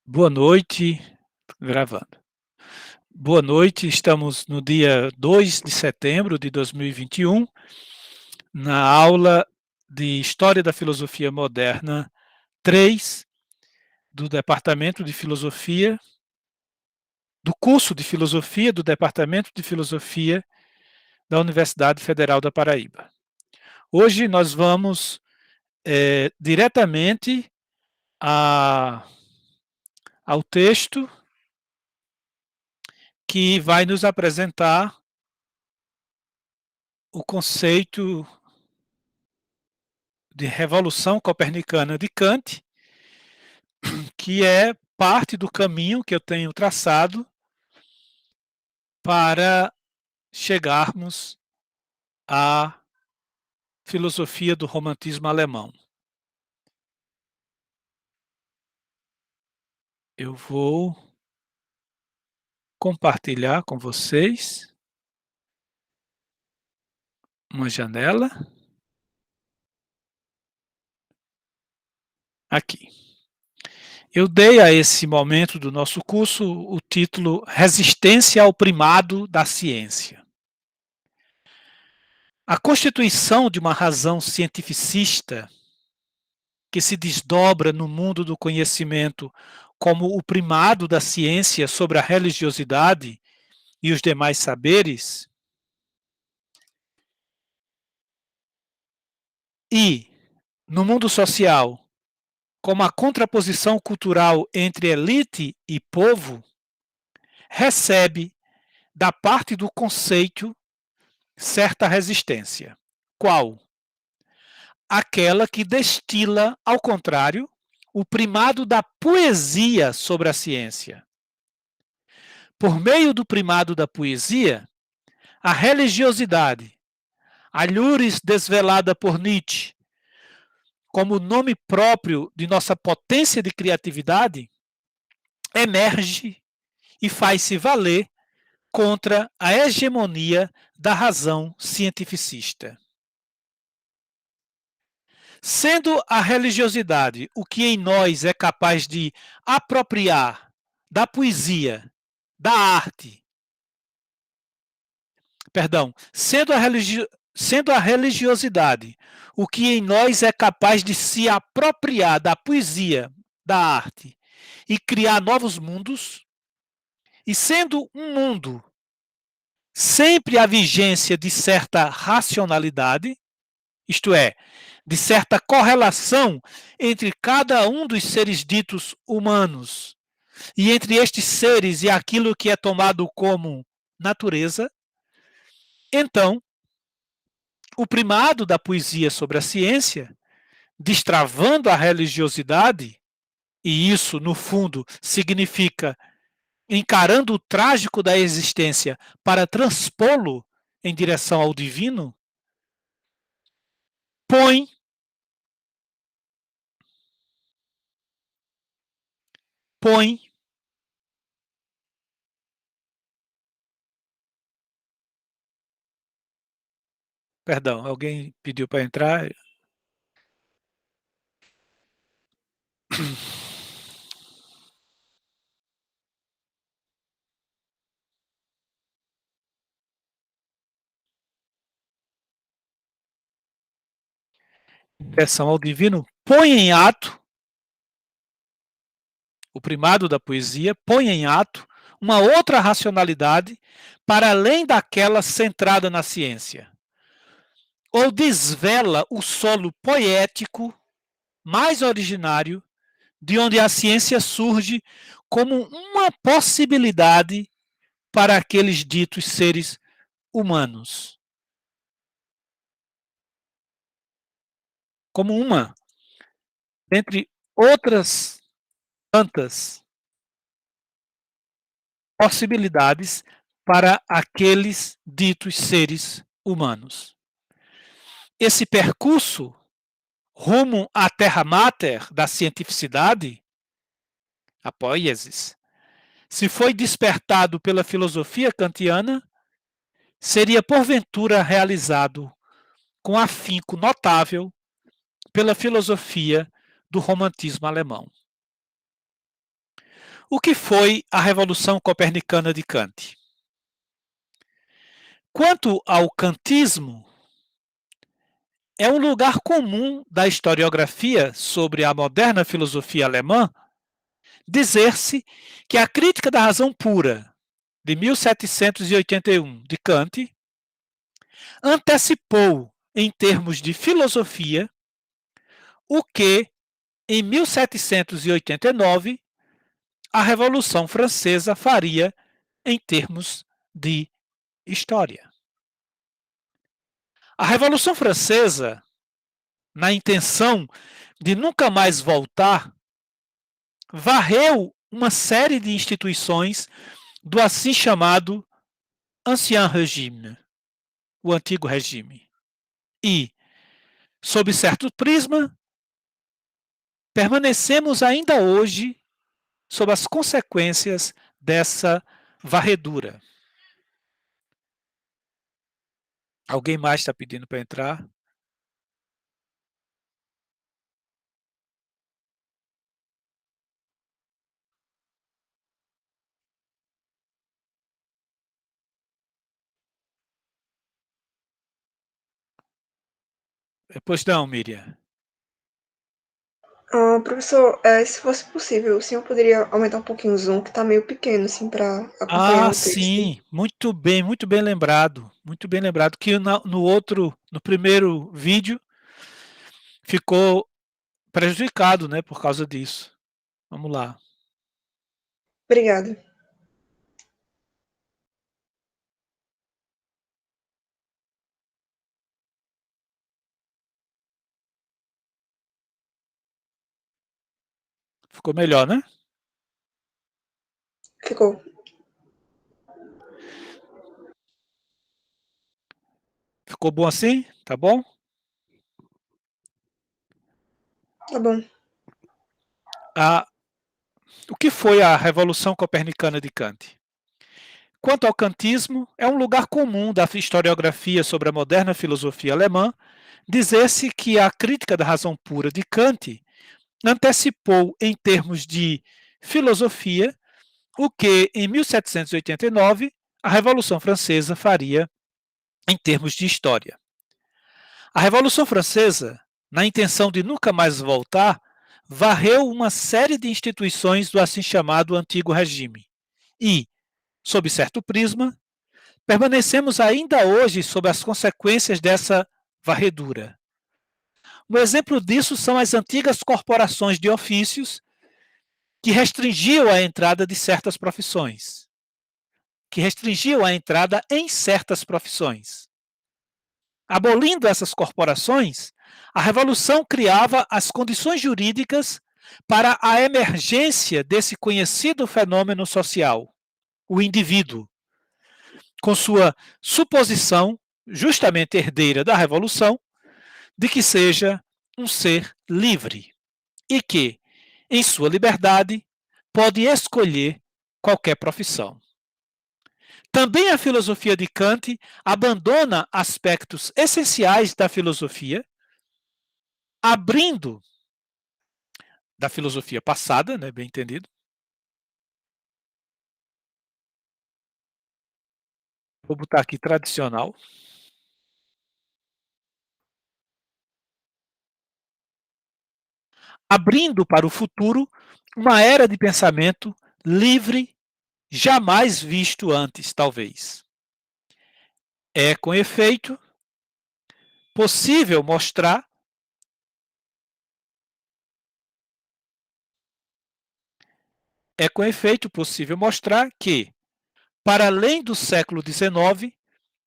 Boa noite, gravando. Boa noite, estamos no dia 2 de setembro de 2021, na aula de História da Filosofia Moderna 3, do Departamento de Filosofia, do curso de Filosofia do Departamento de Filosofia da Universidade Federal da Paraíba. Hoje nós vamos diretamente ao texto que vai nos apresentar o conceito de Revolução Copernicana de Kant, que é parte do caminho que eu tenho traçado para chegarmos à filosofia do romantismo alemão. Eu vou compartilhar com vocês uma janela aqui. Eu dei a esse momento do nosso curso o título Resistência ao primado da ciência. A constituição de uma razão cientificista que se desdobra no mundo do conhecimento como o primado da ciência sobre a religiosidade e os demais saberes, e, no mundo social, como a contraposição cultural entre elite e povo, recebe, da parte do conceito, certa resistência. Qual? Aquela que destila, ao contrário, o primado da poesia sobre a ciência. Por meio do primado da poesia, a religiosidade, a lures desvelada por Nietzsche, como nome próprio de nossa potência de criatividade, emerge e faz-se valer contra a hegemonia da razão cientificista. Sendo a religiosidade o que em nós é capaz de apropriar da poesia, da arte, sendo a religiosidade o que em nós é capaz de se apropriar da poesia, da arte e criar novos mundos, e sendo um mundo sempre a vigência de certa racionalidade, isto é, de certa correlação entre cada um dos seres ditos humanos e entre estes seres e aquilo que é tomado como natureza, então, o primado da poesia sobre a ciência, destravando a religiosidade, e isso, no fundo, significa encarando o trágico da existência para transpô-lo em direção ao divino, põe perdão, alguém pediu para entrar. Direção ao divino, põe em ato, o primado da poesia, põe em ato uma outra racionalidade para além daquela centrada na ciência, ou desvela o solo poético mais originário de onde a ciência surge como uma possibilidade para aqueles ditos seres humanos. Como uma, entre outras tantas possibilidades para aqueles ditos seres humanos. Esse percurso rumo à terra máter da cientificidade, a poiesis, se foi despertado pela filosofia kantiana, seria porventura realizado com afinco notável pela filosofia do romantismo alemão. O que foi a Revolução Copernicana de Kant? Quanto ao kantismo, é um lugar comum da historiografia sobre a moderna filosofia alemã dizer-se que a Crítica da Razão Pura, de 1781, de Kant, antecipou, em termos de filosofia, o que, em 1789, a Revolução Francesa faria em termos de história. A Revolução Francesa, na intenção de nunca mais voltar, varreu uma série de instituições do assim chamado Ancien Régime, o antigo regime. E, sob certo prisma, permanecemos ainda hoje sob as consequências dessa varredura. Alguém mais está pedindo para entrar? Pois não, Miriam. Professor, se fosse possível, o senhor poderia aumentar um pouquinho o zoom, que está meio pequeno, assim, para acompanhar Ah, o texto. sim, muito bem lembrado. Muito bem lembrado que no primeiro vídeo, ficou prejudicado, né, por causa disso. Vamos lá. Obrigada. Ficou melhor, né? Ficou. Ficou bom assim? Tá bom? Tá bom. Ah, o que foi a Revolução Copernicana de Kant? Quanto ao kantismo, é um lugar comum da historiografia sobre a moderna filosofia alemã dizer-se que a Crítica da Razão Pura de Kant antecipou, em termos de filosofia, o que, em 1789, a Revolução Francesa faria em termos de história. A Revolução Francesa, na intenção de nunca mais voltar, varreu uma série de instituições do assim chamado Antigo Regime. E, sob certo prisma, permanecemos ainda hoje sob as consequências dessa varredura. Um exemplo disso são as antigas corporações de ofícios que restringiam a entrada de certas profissões, que restringiam a entrada em certas profissões. Abolindo essas corporações, a Revolução criava as condições jurídicas para a emergência desse conhecido fenômeno social, o indivíduo, com sua suposição, justamente herdeira da Revolução, de que seja um ser livre e que, em sua liberdade, pode escolher qualquer profissão. Também a filosofia de Kant abandona aspectos essenciais da filosofia, abrindo da filosofia passada, né, bem entendido. Vou botar aqui tradicional. Abrindo para o futuro uma era de pensamento livre, jamais visto antes, talvez. É, com efeito, possível mostrar que, para além do século XIX,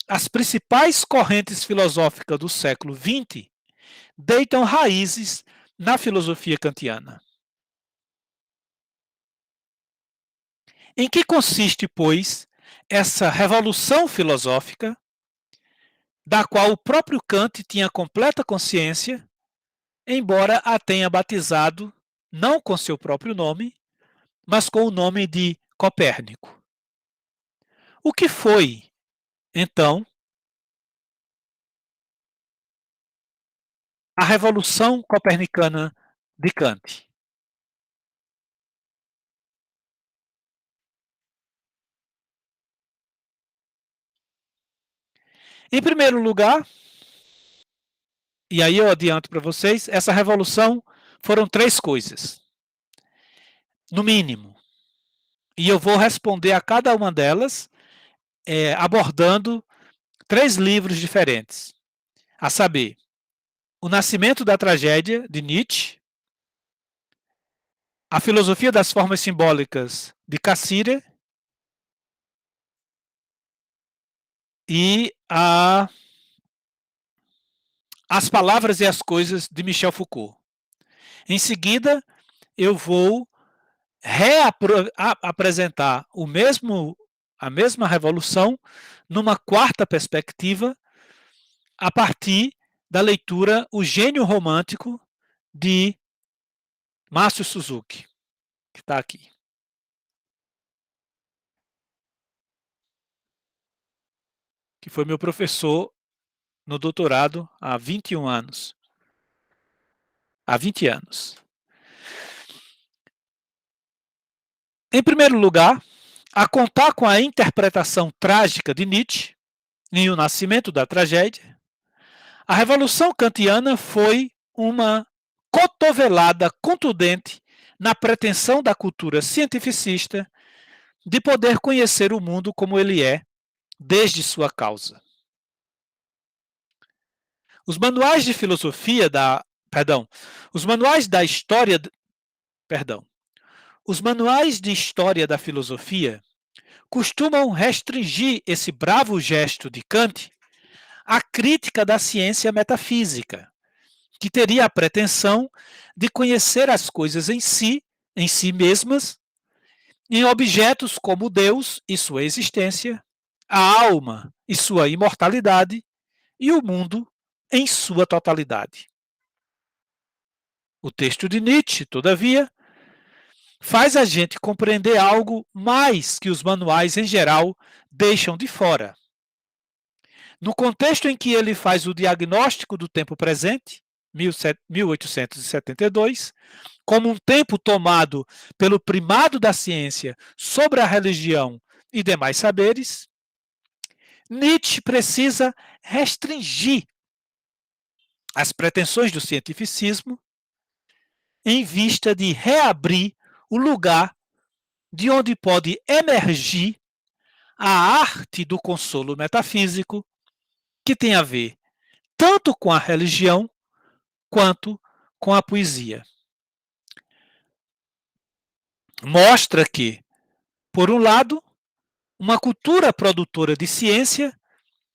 as principais correntes filosóficas do século XX deitam raízes na filosofia kantiana. Em que consiste, pois, essa revolução filosófica, da qual o próprio Kant tinha completa consciência, embora a tenha batizado não com seu próprio nome, mas com o nome de Copérnico? O que foi, então, a Revolução Copernicana de Kant? Em primeiro lugar, e aí eu adianto para vocês, essa revolução foram 3 coisas, no mínimo. E eu vou responder a cada uma delas, abordando 3 livros diferentes, a saber, O Nascimento da Tragédia, de Nietzsche, A Filosofia das Formas Simbólicas, de Cassirer, e As Palavras e as Coisas, de Michel Foucault. Em seguida, eu vou apresentar a mesma revolução numa quarta perspectiva, a partir da leitura O Gênio Romântico, de Márcio Suzuki, que está aqui. Que foi meu professor no doutorado há 21 anos. Há 20 anos. Em primeiro lugar, a contar com a interpretação trágica de Nietzsche em O Nascimento da Tragédia, a Revolução Kantiana foi uma cotovelada contundente na pretensão da cultura cientificista de poder conhecer o mundo como ele é, desde sua causa. Os manuais de filosofia os manuais da história, os manuais de história da filosofia costumam restringir esse bravo gesto de Kant à crítica da ciência metafísica, que teria a pretensão de conhecer as coisas em si mesmas, em objetos como Deus e sua existência, a alma e sua imortalidade, e o mundo em sua totalidade. O texto de Nietzsche, todavia, faz a gente compreender algo mais que os manuais em geral deixam de fora. No contexto em que ele faz o diagnóstico do tempo presente, 1872, como um tempo tomado pelo primado da ciência sobre a religião e demais saberes, Nietzsche precisa restringir as pretensões do cientificismo em vista de reabrir o lugar de onde pode emergir a arte do consolo metafísico, que tem a ver tanto com a religião quanto com a poesia. Mostra que, por um lado, uma cultura produtora de ciência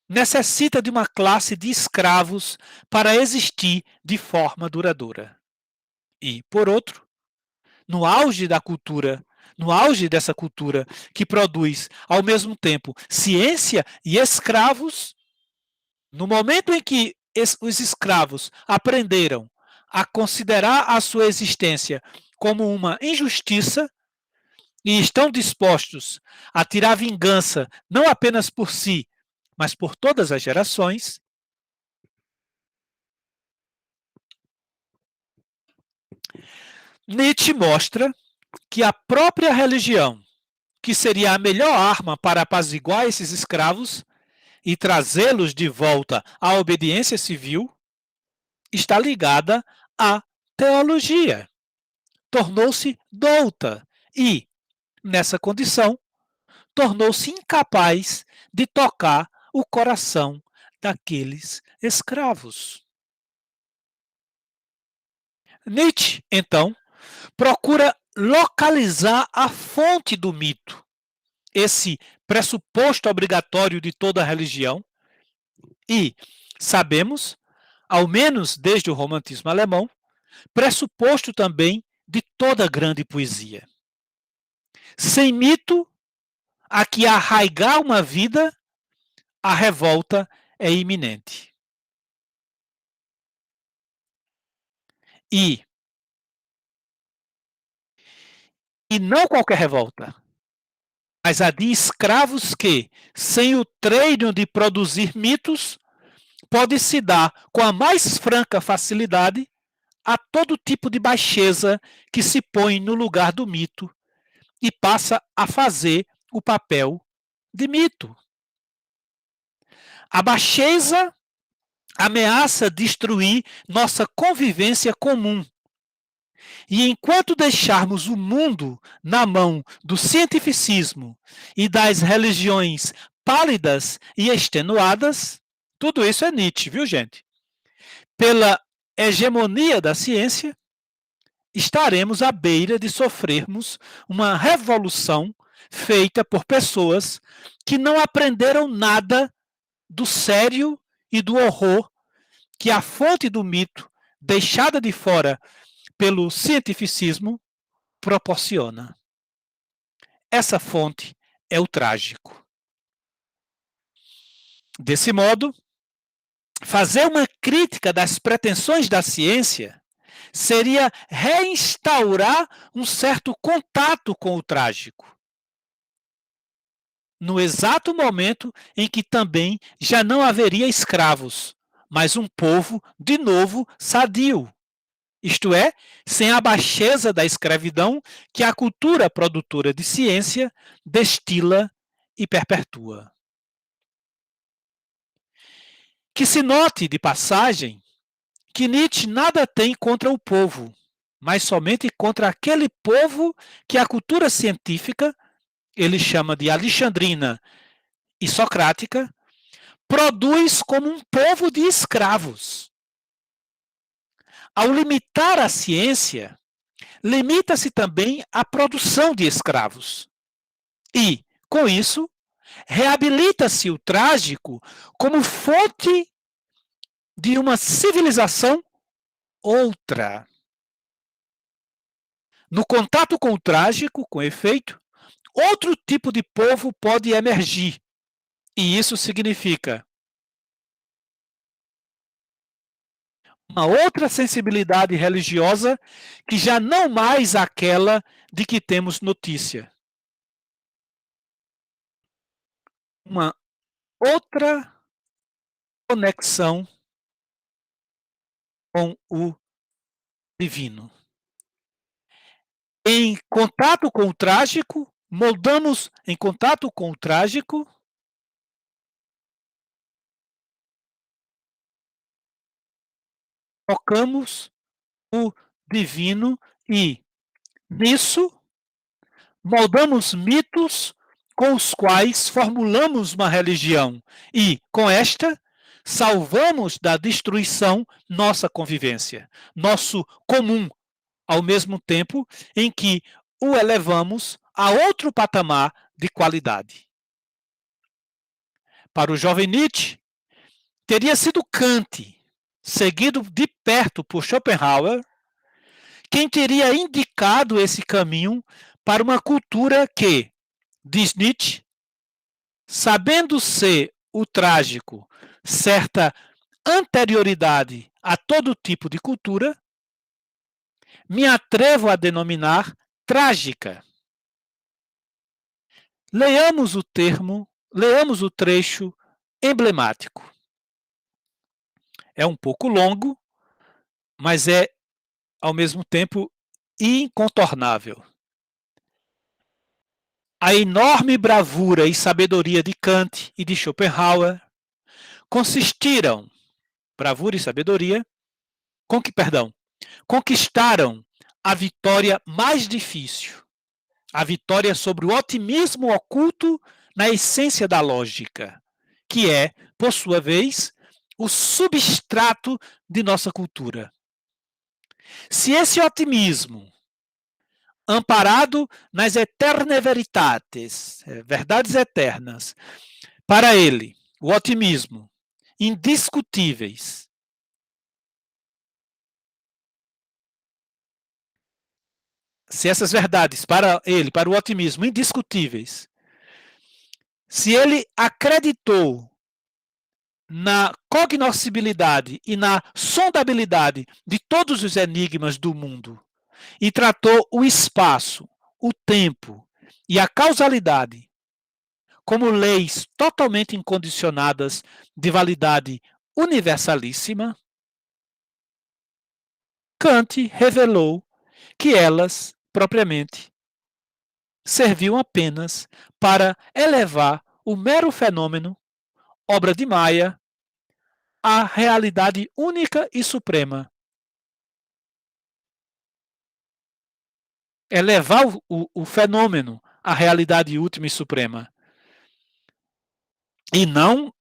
necessita de uma classe de escravos para existir de forma duradoura. E, por outro, no auge dessa cultura que produz ao mesmo tempo ciência e escravos, no momento em que os escravos aprenderam a considerar a sua existência como uma injustiça e estão dispostos a tirar vingança não apenas por si, mas por todas as gerações, Nietzsche mostra que a própria religião, que seria a melhor arma para apaziguar esses escravos e trazê-los de volta à obediência civil, está ligada à teologia. Tornou-se douta e, nessa condição, tornou-se incapaz de tocar o coração daqueles escravos. Nietzsche, então, procura localizar a fonte do mito, esse pressuposto obrigatório de toda religião, e, sabemos, ao menos desde o romantismo alemão, pressuposto também de toda grande poesia. Sem mito, a que arraigar uma vida, a revolta é iminente. E não qualquer revolta, mas a de escravos que, sem o treino de produzir mitos, pode se dar com a mais franca facilidade a todo tipo de baixeza que se põe no lugar do mito e passa a fazer o papel de mito. A baixeza ameaça destruir nossa convivência comum. E enquanto deixarmos o mundo na mão do cientificismo e das religiões pálidas e extenuadas, tudo isso é Nietzsche, viu, gente? Pela hegemonia da ciência, estaremos à beira de sofrermos uma revolução feita por pessoas que não aprenderam nada do sério e do horror que a fonte do mito, deixada de fora pelo cientificismo, proporciona. Essa fonte é o trágico. Desse modo, fazer uma crítica das pretensões da ciência seria reinstaurar um certo contato com o trágico, no exato momento em que também já não haveria escravos, mas um povo de novo sadio, isto é, sem a baixeza da escravidão que a cultura produtora de ciência destila e perpetua. Que se note, de passagem, que Nietzsche nada tem contra o povo, mas somente contra aquele povo que a cultura científica, ele chama de alexandrina e socrática, produz como um povo de escravos. Ao limitar a ciência, limita-se também a produção de escravos. E, com isso, reabilita-se o trágico como fonte de uma civilização outra. No contato com o trágico, com efeito, outro tipo de povo pode emergir. E isso significa uma outra sensibilidade religiosa que já não mais aquela de que temos notícia. Uma outra conexão com o divino. Em contato com o trágico, moldamos em contato com o trágico, tocamos o divino e, nisso, moldamos mitos com os quais formulamos uma religião e, com esta, salvamos da destruição nossa convivência, nosso comum, ao mesmo tempo em que o elevamos a outro patamar de qualidade. Para o jovem Nietzsche, teria sido Kant, seguido de perto por Schopenhauer, quem teria indicado esse caminho para uma cultura que, diz Nietzsche, sabendo ser o trágico certa anterioridade a todo tipo de cultura, me atrevo a denominar trágica. Leamos o trecho emblemático. É um pouco longo, mas é, ao mesmo tempo, incontornável. A enorme bravura e sabedoria de Kant e de Schopenhauer consistiram, bravura e sabedoria, conquistaram a vitória mais difícil, a vitória sobre o otimismo oculto na essência da lógica, que é, por sua vez, o substrato de nossa cultura. Se esse otimismo, amparado nas eterne veritates, verdades eternas, para ele, o otimismo, indiscutíveis, se essas verdades para ele, para o otimismo, indiscutíveis, se ele acreditou na cognoscibilidade e na sondabilidade de todos os enigmas do mundo e tratou o espaço, o tempo e a causalidade como leis totalmente incondicionadas de validade universalíssima, Kant revelou que elas, propriamente, serviam apenas para elevar o mero fenômeno obra de Maia, a realidade única e suprema. É levar o fenômeno à realidade última e suprema. E não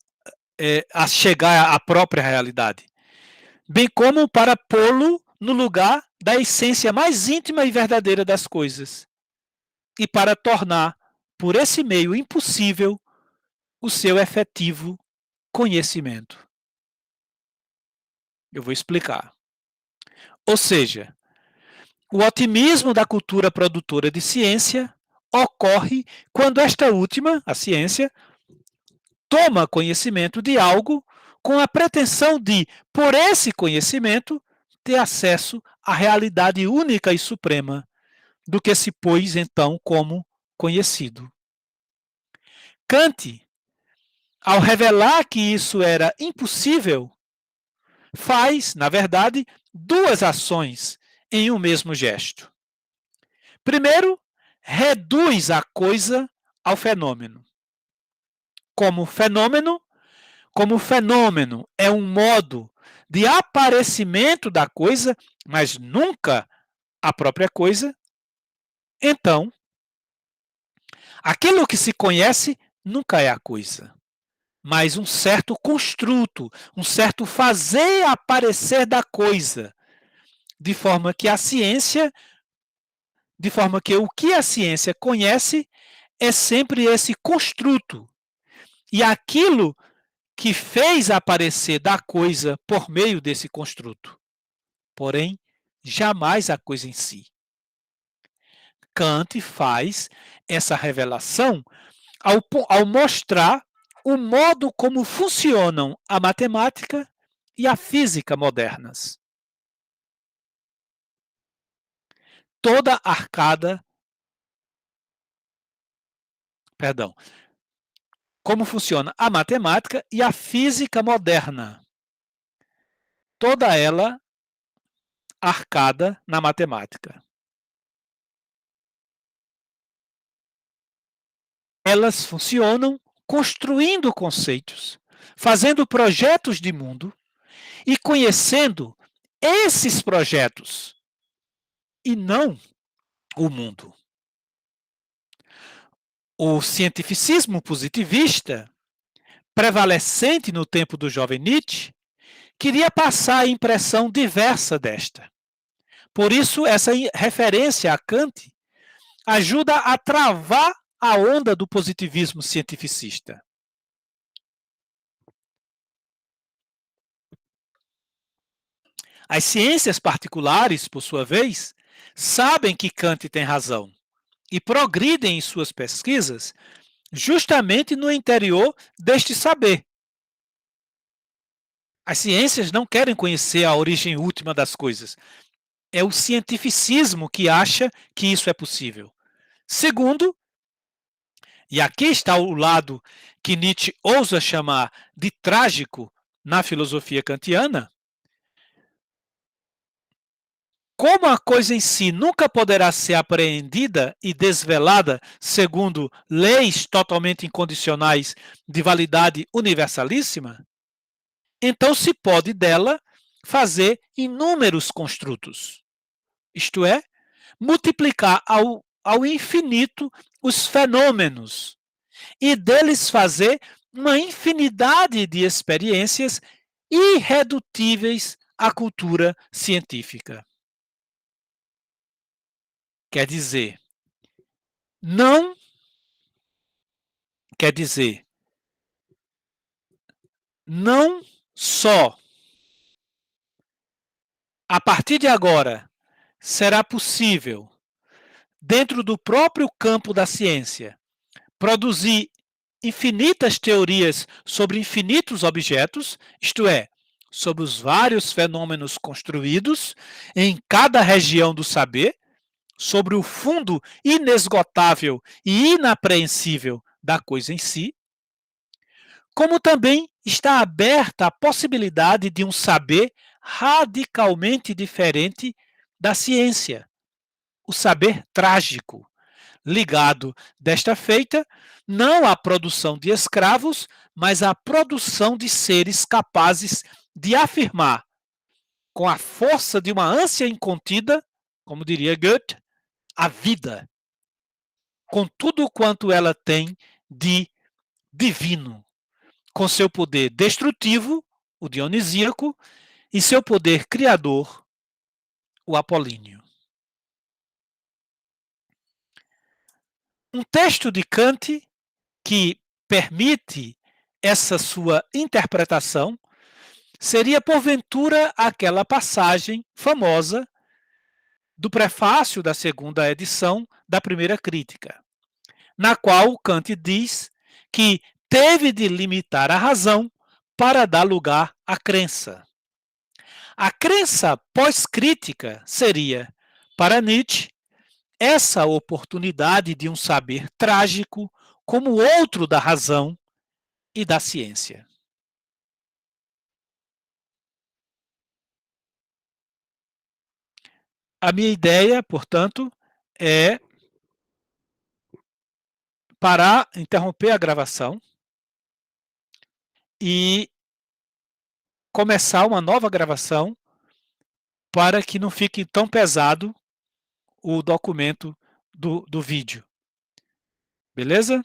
a chegar à própria realidade. Bem como para pô-lo no lugar da essência mais íntima e verdadeira das coisas. E para tornar, por esse meio impossível, o seu efetivo conhecimento. Eu vou explicar. Ou seja, o otimismo da cultura produtora de ciência ocorre quando esta última, a ciência, toma conhecimento de algo com a pretensão de, por esse conhecimento, ter acesso à realidade única e suprema do que se pôs então como conhecido. Kant, ao revelar que isso era impossível, faz, na verdade, duas ações em um mesmo gesto. Primeiro, reduz a coisa ao fenômeno. Como fenômeno é um modo de aparecimento da coisa, mas nunca a própria coisa, então, aquilo que se conhece nunca é a coisa, mas um certo construto, um certo fazer aparecer da coisa, de forma que o que a ciência conhece é sempre esse construto. E aquilo que fez aparecer da coisa por meio desse construto. Porém, jamais a coisa em si. Kant faz essa revelação ao mostrar o modo como funcionam a matemática e a física modernas. Como funciona a matemática e a física moderna. Toda ela arcada na matemática. Elas funcionam construindo conceitos, fazendo projetos de mundo e conhecendo esses projetos e não o mundo. O cientificismo positivista, prevalecente no tempo do jovem Nietzsche, queria passar a impressão diversa desta. Por isso, essa referência a Kant ajuda a travar a onda do positivismo cientificista. As ciências particulares, por sua vez, sabem que Kant tem razão e progridem em suas pesquisas justamente no interior deste saber. As ciências não querem conhecer a origem última das coisas. É o cientificismo que acha que isso é possível. Segundo, e aqui está o lado que Nietzsche ousa chamar de trágico na filosofia kantiana, como a coisa em si nunca poderá ser apreendida e desvelada segundo leis totalmente incondicionais de validade universalíssima, então se pode dela fazer inúmeros construtos, isto é, multiplicar ao infinito os fenômenos e deles fazer uma infinidade de experiências irredutíveis à cultura científica. Quer dizer, não só a partir de agora será possível, dentro do próprio campo da ciência, produzir infinitas teorias sobre infinitos objetos, isto é, sobre os vários fenômenos construídos em cada região do saber, sobre o fundo inesgotável e inapreensível da coisa em si, como também está aberta a possibilidade de um saber radicalmente diferente da ciência, o saber trágico, ligado desta feita não à produção de escravos, mas à produção de seres capazes de afirmar, com a força de uma ânsia incontida, como diria Goethe, a vida, com tudo quanto ela tem de divino, com seu poder destrutivo, o dionisíaco, e seu poder criador, o apolíneo. Um texto de Kant que permite essa sua interpretação seria, porventura, aquela passagem famosa do prefácio da segunda edição da primeira crítica, na qual Kant diz que teve de limitar a razão para dar lugar à crença. A crença pós-crítica seria, para Nietzsche, essa oportunidade de um saber trágico como outro da razão e da ciência. A minha ideia, portanto, é parar, interromper a gravação e começar uma nova gravação para que não fique tão pesado o documento do vídeo. Beleza?